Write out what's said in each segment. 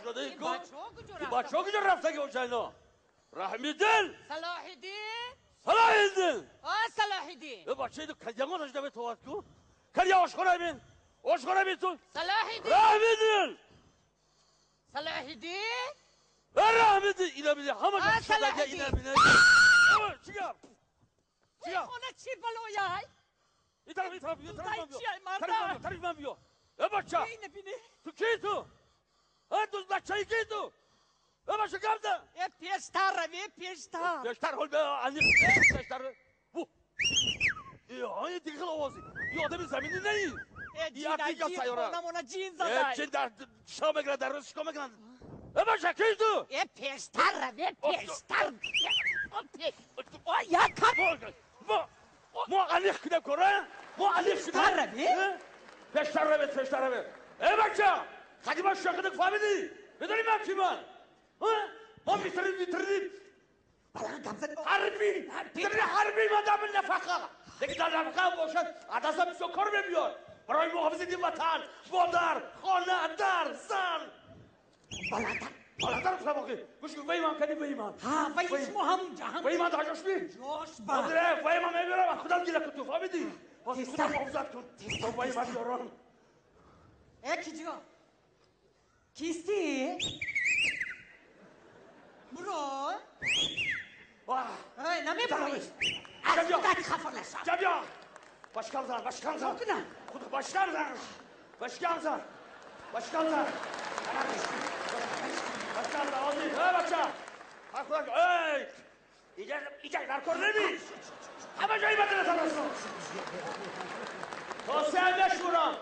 شده این بچه ها کجا رفته که حسینا رحمیدل صلاح الدین صلاح الدین صلاح الدین بچه ایدو کدیانگو داشته به توات کو کریا آشخوره بین تو صلاح الدین رحمیدل صلاح الدین رحمیدل اینا بیده همه شده اینا بیده چیگم خونه چی بلویای این طرف طرف من بیا بچه اینه بینه تو کی تو؟ دوست بچه‌ای کی تو؟ بچه گمده پیشتر روی پیشتر حال به علی پیشتر بو این دیگه آوازی یه آدم زمینی نهی جین خونمونه جین زده جین در شام بگرن در روز شکام بگرن بچه کی تو؟ پیشتر روی پیشتر یا کم ما علیخ کدم کنه؟ ما علیخ کدم؟ پیشتر روی بچه خدیما شاکدک فهمیدی؟ بدونی من کی من؟ ما بیتردیم حربی مادام نفقه دیگه در نفقه باشد عدسه بیسو کار بمیار برای محافظه وطن مادر خانه در زن بالاتر فهماقی گوش کن ویمان کدی ویمان وی اسمو هم ویمان دا جوش بی جوش با ویمان میبرم خودم گیله کن تو فهمیدی خودم محافظت کن تو ویمان یاران کی جا کیستی؟ برو نمی بروی از خودت خفا نشم جبیا باشکم زن خود باشکم زن آزی بچه اینجا در کار نمیش همه جایی بدنه ترسون تا سه نشورم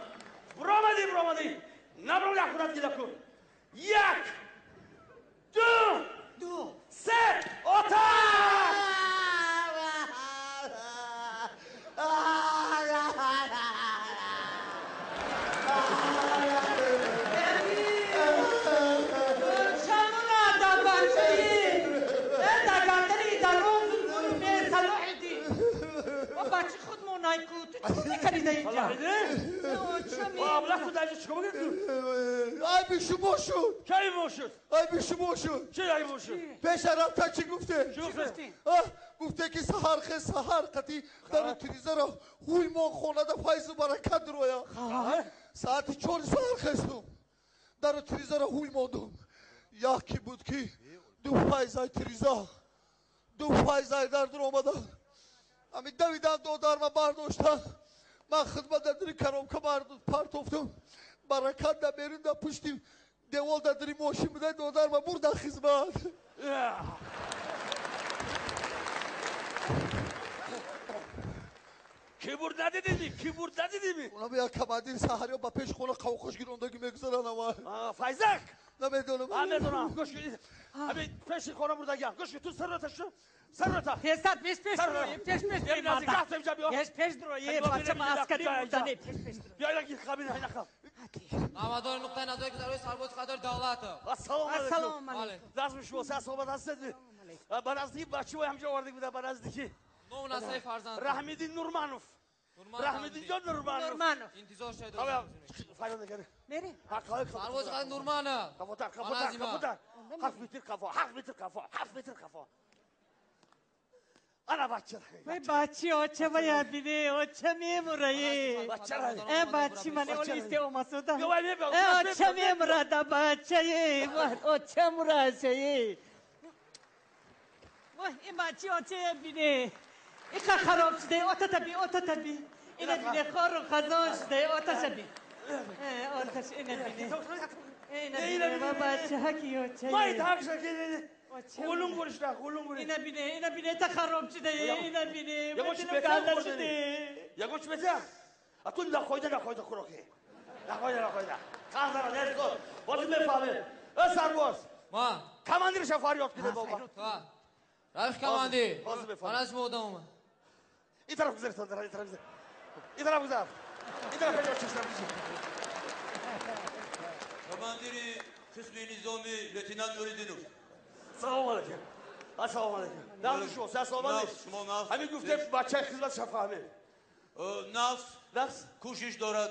برو آمدی نبرو لحظونت گیده کن یک دو سه آتش بچه خود مونای کو تو چی نکریده اینجا؟ بابلخ تو دایجه چکا بگیر تو؟ ای بیشو موشود کی موشود؟ ای بیشو موشود چی ای موشود؟ پیش رفته چی گفته؟ چی گفته؟ گفته که سهر قطی در تریزه را خوی ما خونه دا فایز و برکت رویا ساعت 4 سهر خستم در تریزه را خوی ماندم یکی بود که دو فایزای تریزه دو فایزای در در آمده امی دویدن دو در ما برداشتن من خدمت دری کرم که پرت افتم برکت دا بیرون دا پشتیم دیوال دا دری ماشین بده دو در ما برد خدمت کی برد ندیدی؟ اونا بیا کمادین سهری با پیش خونه قوقش گیروندگی میگذارن اما فایزک نمیدونم گوش کنید امی پیش خونه بردگیم گوش کنید تو سر رو تشو سر رو تا پیش دروی پیش دروی بچه ما عسکری بودنی پیش بیا اینگی خبین های نخواه نامدار نقطه نظری که در روی سرباز قدر دولته السلام علیکم دست بشو سه صحبت هستید من از این بچه های همجا وارده بوده من از دیگه نو نسای فرزند رحمیدین نورمانوف رحمیدین جان نورمانوف انتظار شاید فایده نگره میری؟ سرباز قدر نورمانه کفوتر 7 متر کفا انا بچه وای بچی اوچه باید بینی اوچه میمورایی بچی منی اولیسته اومسوده اوچه میموراده بچه اوچه موراشه وای این بچی اوچه بینی این که خراب شده اوتا تبی اینه بینی خور و خزان شده اوتا شبی اوتاش اینه بینی اینه بچه هکی اوچه مایت حق شکلی قولون گوشت اینه بینه تا خراب شده اینه بینه یگوش بتر شده یگوش بتر اتون نخویده خوراکی نخویده کازارا نرد کن بازی بفهمه سرباز ما کماندیر شفاری یاد کده بابا روش کماندیر من از موده اومد این طرف گذار این طرف گذار پیدا چشم کماندیری قسم نظامی لتینان نوریدینوف سلام علیکم نفس شو سلام علیکم همین گفته بچه خدمت شفاهمه نفس کوشش دارد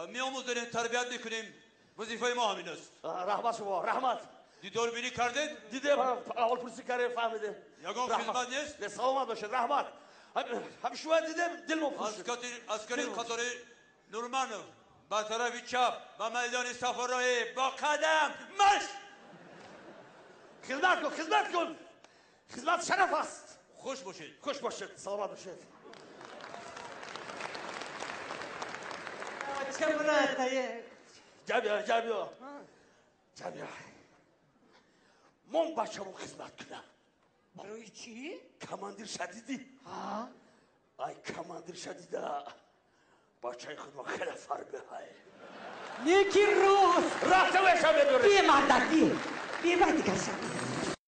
می‌آموزیم تربیت می‌کنیم وظیفه ما همین است. رحمت شما رحمت. دیدار بینی کردید؟ دیده اول پرسی کاره فهمیده. یگان خدمت نیست؟ به سلامت باشید رحمت. هم شما دیدم دل مفروش. عسکری قطار نورمانوف با طرف چپ و میدان صفرایی با قدم مشت. خدمت کن خدمت کن. خدمت شرف است. خوش باشید. خوش باشید سلامت باشید. چه مراتیه جابیا من بچه‌مو خدمت کنم. برای چی؟ کماندیر شدیدی ای کماندیر شدیده بچه خودم خیلی فربه های نیکی روز رفته بشم بداره بی مردکی بی باید کشم